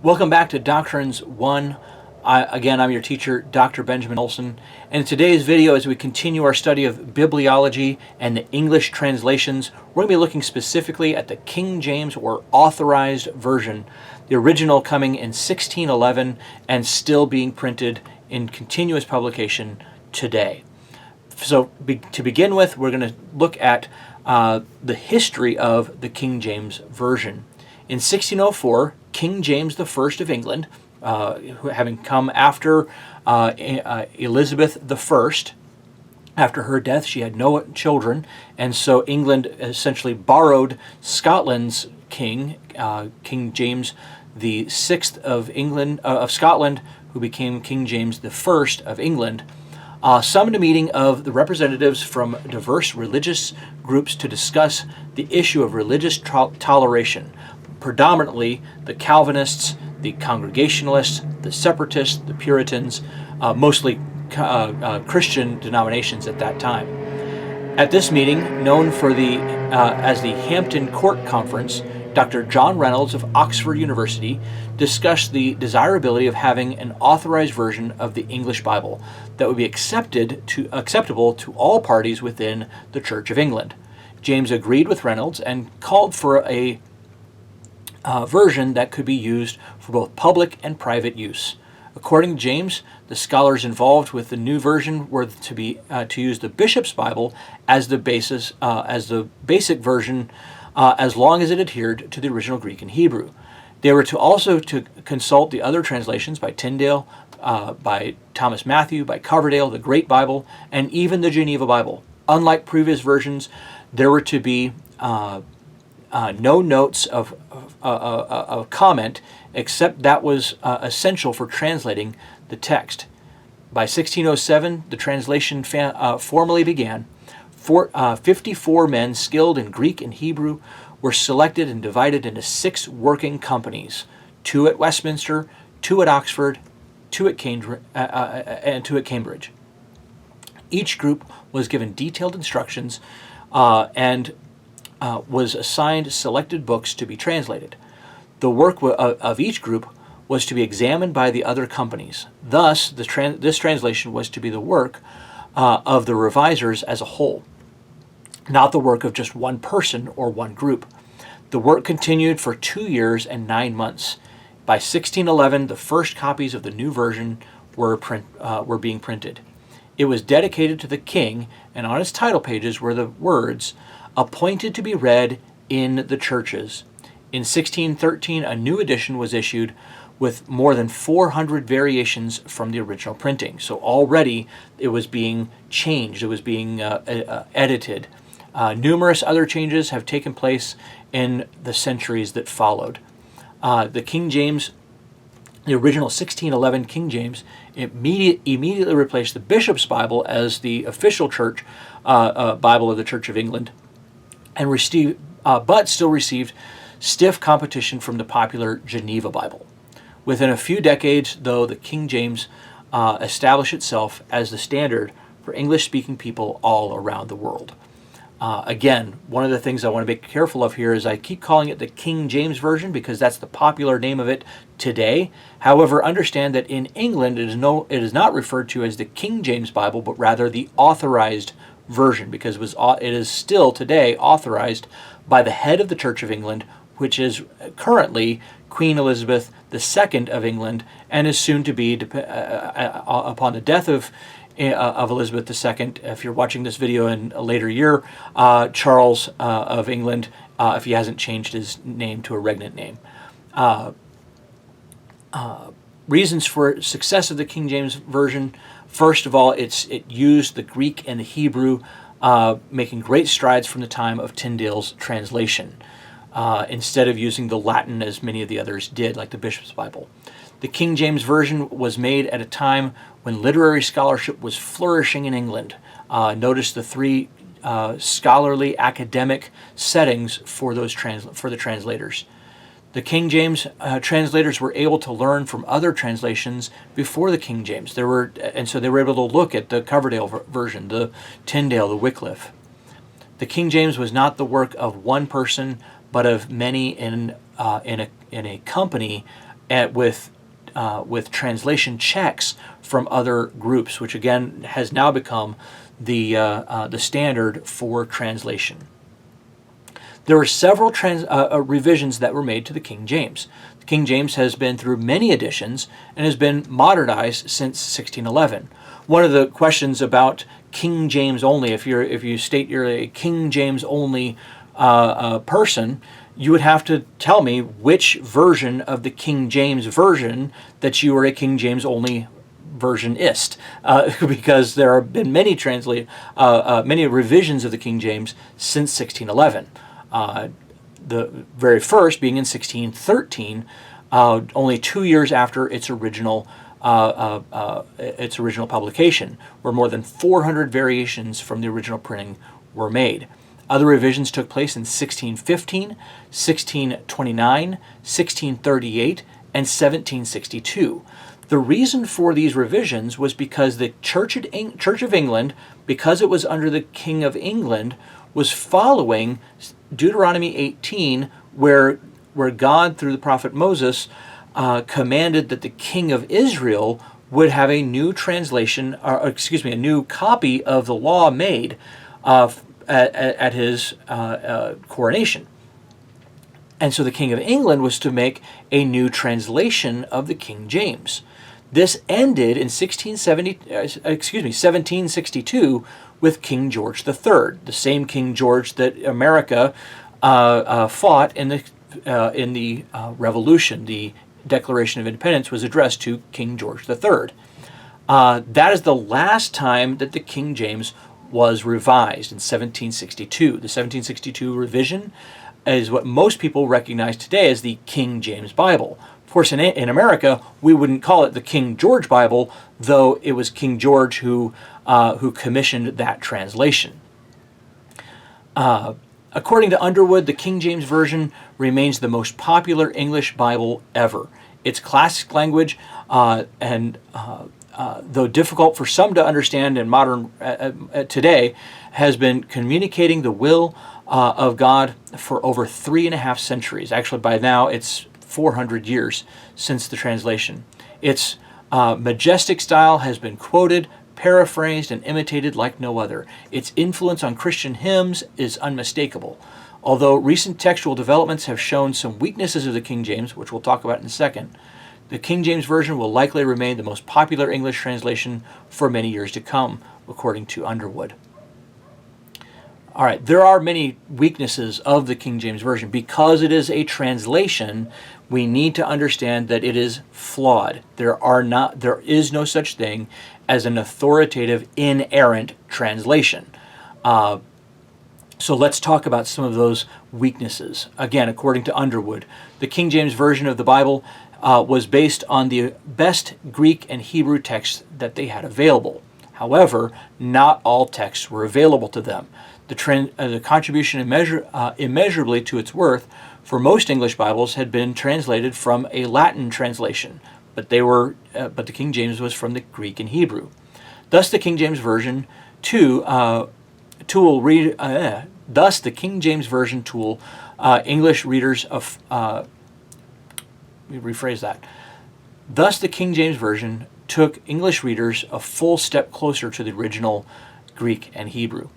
Welcome back to Doctrines 1. Again, I'm your teacher, Dr. Benjamin Olson. And in today's video, as we continue our study of bibliology and the English translations, we're going to be looking specifically at the King James or Authorized Version, the original coming in 1611 and still being printed in continuous publication today. So to begin with, we're going to look at the history of the King James Version. In 1604, King James I of England, having come after Elizabeth I, after her death, she had no children, and so England essentially borrowed Scotland's king, King James the Sixth of Scotland, who became King James I of England. Summoned a meeting of the representatives from diverse religious groups to discuss the issue of religious toleration, predominantly the Calvinists, the Congregationalists, the Separatists, the Puritans, mostly Christian denominations at that time. At this meeting, known as the Hampton Court Conference, Dr. John Reynolds of Oxford University discussed the desirability of having an authorized version of the English Bible that would be acceptable to all parties within the Church of England. James agreed with Reynolds and called for a version that could be used for both public and private use. According to James, the scholars involved with the new version were to use the Bishop's Bible as the basic version, as long as it adhered to the original Greek and Hebrew. They were to consult the other translations by Tyndale, by Thomas Matthew, by Coverdale, the Great Bible, and even the Geneva Bible. Unlike previous versions, there were to be no notes of comment, except that was essential for translating the text. By 1607, the translation formally began. 54 men skilled in Greek and Hebrew were selected and divided into 6 working companies: 2 at Westminster, 2 at Oxford, 2 at and 2 at Cambridge. Each group was given detailed instructions and was assigned selected books to be translated. The work of each group was to be examined by the other companies. Thus, this translation was to be the work of the revisers as a whole, not the work of just one person or one group. The work continued for 2 years and 9 months. By 1611, the first copies of the new version were being printed. It was dedicated to the king, and on its title pages were the words, "Appointed to be read in the churches." In 1613, a new edition was issued with more than 400 variations from the original printing. So already it was being changed, it was being edited. Numerous other changes have taken place in the centuries that followed. The King James, the original 1611 King James, immediately replaced the Bishop's Bible as the official church Bible of the Church of England, and but still received stiff competition from the popular Geneva Bible. Within a few decades, though, the King James established itself as the standard for English-speaking people all around the world. Again, one of the things I want to be careful of here is I keep calling it the King James Version because that's the popular name of it today. However, understand that in England it is not referred to as the King James Bible, but rather the Authorized Version, because it is still today authorized by the head of the Church of England, which is currently Queen Elizabeth II of England, and is soon to be, upon the death of Elizabeth II, if you're watching this video in a later year, Charles of England, if he hasn't changed his name to a regnant name. Reasons for success of the King James Version: first of all, it used the Greek and the Hebrew, making great strides from the time of Tyndale's translation, instead of using the Latin as many of the others did, like the Bishop's Bible. The King James Version was made at a time when literary scholarship was flourishing in England. Notice the 3 scholarly academic settings for the translators. The King James translators were able to learn from other translations before the King James. So they were able to look at the Coverdale version, the Tyndale, the Wycliffe. The King James was not the work of one person, but of many in a company with translation checks from other groups, which again has now become the standard for translation. There were several revisions that were made to the King James. The King James has been through many editions and has been modernized since 1611. One of the questions about King James only, if you state you're a King James only person, you would have to tell me which version of the King James version that you are a King James only versionist, because there have been many many revisions of the King James since 1611. The very first being in 1613, only 2 years after its original publication, where more than 400 variations from the original printing were made. Other revisions took place in 1615, 1629, 1638, and 1762. The reason for these revisions was because the Church of England, because it was under the King of England, was following Deuteronomy 18, where God, through the prophet Moses, commanded that the King of Israel would have a new translation, a new copy of the law made at his coronation. And so the King of England was to make a new translation of the King James. This ended in 1762 with King George III, the same King George that America fought in the Revolution. The Declaration of Independence was addressed to King George III. That is the last time that the King James was revised, in 1762. The 1762 revision is what most people recognize today as the King James Bible. Of course, in America, we wouldn't call it the King George Bible, though it was King George who commissioned that translation. According to Underwood, the King James Version remains the most popular English Bible ever. Its classic language, though difficult for some to understand in modern today, has been communicating the will of God for over 3.5 centuries. Actually, by now it's 400 years since the translation. Its majestic style has been quoted, paraphrased, and imitated like no other. Its influence on Christian hymns is unmistakable. Although recent textual developments have shown some weaknesses of the King James, which we'll talk about in a second, the King James Version will likely remain the most popular English translation for many years to come, according to Underwood. All right, there are many weaknesses of the King James Version. Because it is a translation, we need to understand that it is flawed. There is no such thing as an authoritative, inerrant translation. So let's talk about some of those weaknesses. Again, according to Underwood, the King James Version of the Bible was based on the best Greek and Hebrew texts that they had available. However, not all texts were available to them. The contribution immeasurably to its worth for most English Bibles had been translated from a Latin translation, but the King James was from the Greek and Hebrew. Thus, the King James Version English readers of rephrase that. Thus, the King James Version took English readers a full step closer to the original Greek and Hebrew.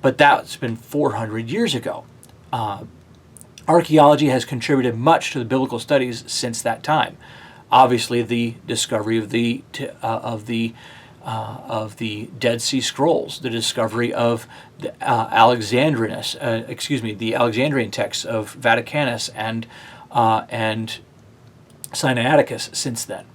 But that's been 400 years ago. Archaeology has contributed much to the biblical studies since that time. Obviously, the discovery of the Dead Sea Scrolls, the discovery of the Alexandrian texts of Vaticanus and Sinaiticus since then.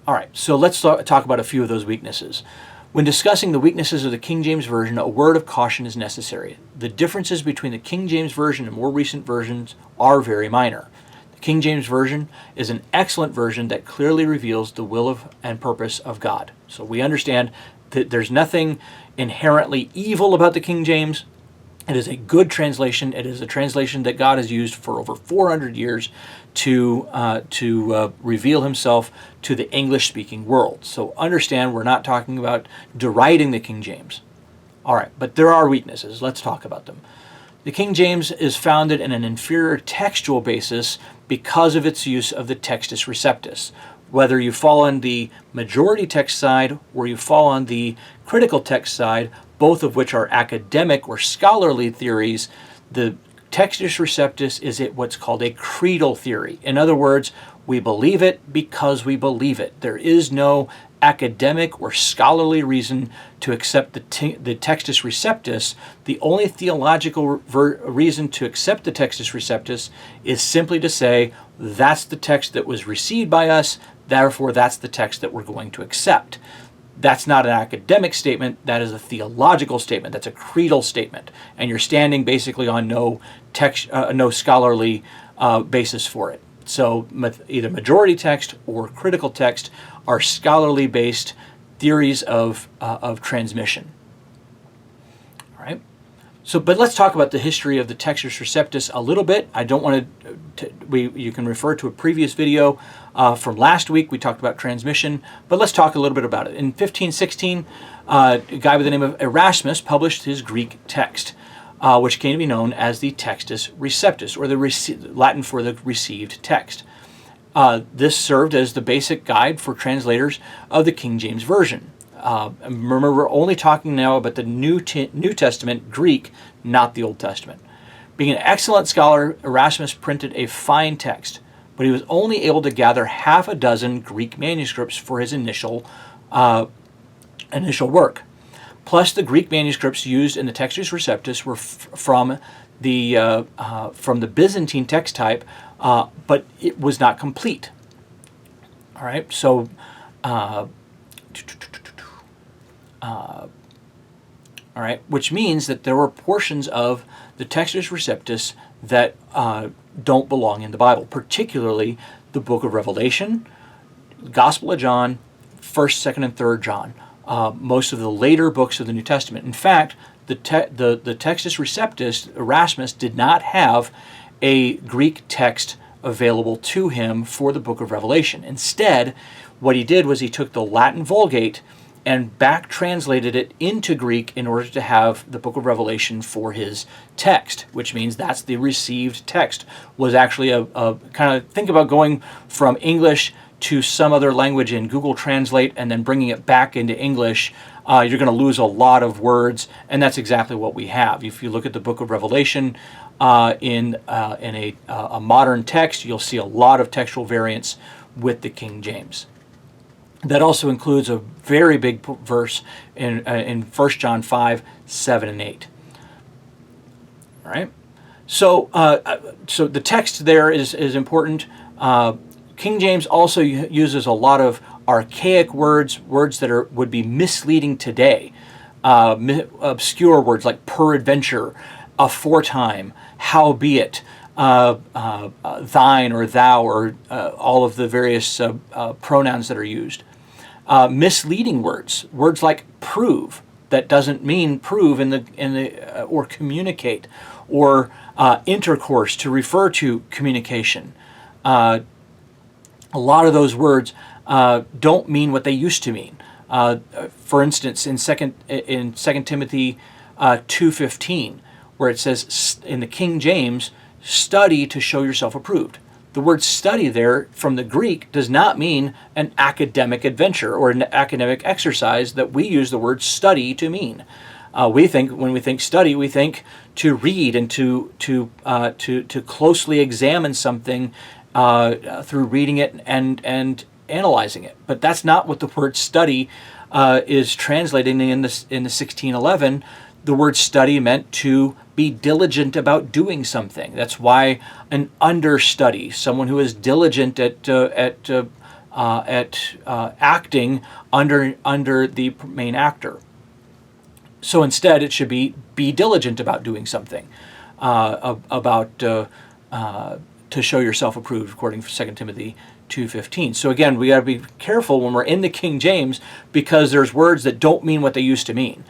All right, so let's talk about a few of those weaknesses. When discussing the weaknesses of the King James Version, a word of caution is necessary. The differences between the King James Version and more recent versions are very minor. The King James Version is an excellent version that clearly reveals the will and purpose of God. So we understand that there's nothing inherently evil about the King James. It is a good translation. It is a translation that God has used for over 400 years to reveal himself to the English-speaking world. So understand, we're not talking about deriding the King James. All right, but there are weaknesses. Let's talk about them. The King James is founded in an inferior textual basis because of its use of the Textus Receptus. Whether you fall on the majority text side or you fall on the critical text side, both of which are academic or scholarly theories, the Textus Receptus is what's called a creedal theory. In other words, we believe it because we believe it. There is no academic or scholarly reason to accept the Textus Receptus. The only theological reason to accept the Textus Receptus is simply to say, that's the text that was received by us, therefore that's the text that we're going to accept. That's not an academic statement, that is a theological statement, that's a creedal statement, and you're standing basically on no scholarly basis for it. So either majority text or critical text are scholarly based theories of transmission. All right. So, but let's talk about the history of the Textus Receptus a little bit. I don't want to. You can refer to a previous video from last week. We talked about transmission, but let's talk a little bit about it. In 1516, a guy by the name of Erasmus published his Greek text, which came to be known as the Textus Receptus, or the Latin for the received text. This served as the basic guide for translators of the King James Version. Remember, we're only talking now about the New Testament Greek, not the Old Testament. Being an excellent scholar, Erasmus printed a fine text, but he was only able to gather half a dozen Greek manuscripts for his initial work. Plus, the Greek manuscripts used in the Textus Receptus were from the Byzantine text type, but it was not complete. All right, so all right, which means that there were portions of the Textus Receptus that don't belong in the Bible, particularly the book of Revelation, Gospel of John, 1st, 2nd, and 3rd John. Most of the later books of the New Testament. In fact, the Textus Receptus, Erasmus did not have a Greek text available to him for the book of Revelation. Instead, what he did was he took the Latin Vulgate and back translated it into Greek in order to have the book of Revelation for his text, which means that's the received text. Was actually a kind of, think about going from English to some other language in Google Translate and then bringing it back into English. You're going to lose a lot of words, and that's exactly what we have. If you look at the book of Revelation in a modern text, you'll see a lot of textual variants with the King James. That also includes a very big verse in 1 John 5, 7, and 8. All right? So the text there is important. King James also uses a lot of archaic words that would be misleading today. Obscure words like peradventure, aforetime, howbeit, thine or thou, or all of the various pronouns that are used. Misleading words like prove, that doesn't mean prove or communicate, or intercourse, to refer to communication. A lot of those words don't mean what they used to mean. For instance, in 2 Timothy 2:15, where it says in the King James, study to show yourself approved. The word study there from the Greek does not mean an academic adventure or an academic exercise that we use the word study to mean. When we think study, we think to read and to closely examine something through reading it and analyzing it. But that's not what the word study is translating in the 1611. The word study meant to be diligent about doing something. That's why an understudy, someone who is diligent at acting under the main actor. So instead, it should be diligent about doing something, to show yourself approved, according to 2 Timothy 2:15. So again, we got to be careful when we're in the King James, because there's words that don't mean what they used to mean.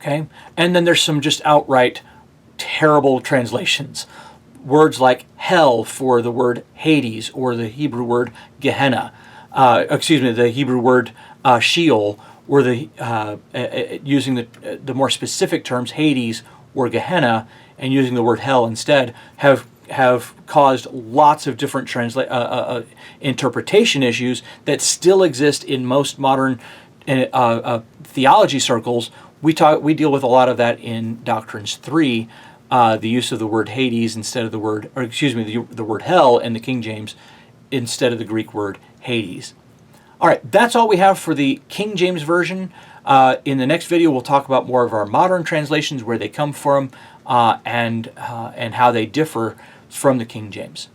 Okay, and then there's some just outright terrible translations. Words like hell for the word Hades, or the Hebrew word Gehenna. The Hebrew word Sheol, where using the more specific terms Hades or Gehenna and using the word hell instead have caused lots of different interpretation issues that still exist in most modern theology circles. We deal with a lot of that in Doctrines 3, the use of the word Hades instead of the word, or excuse me, the word hell in the King James instead of the Greek word Hades. All right, that's all we have for the King James Version. In the next video, we'll talk about more of our modern translations, where they come from, and how they differ from the King James.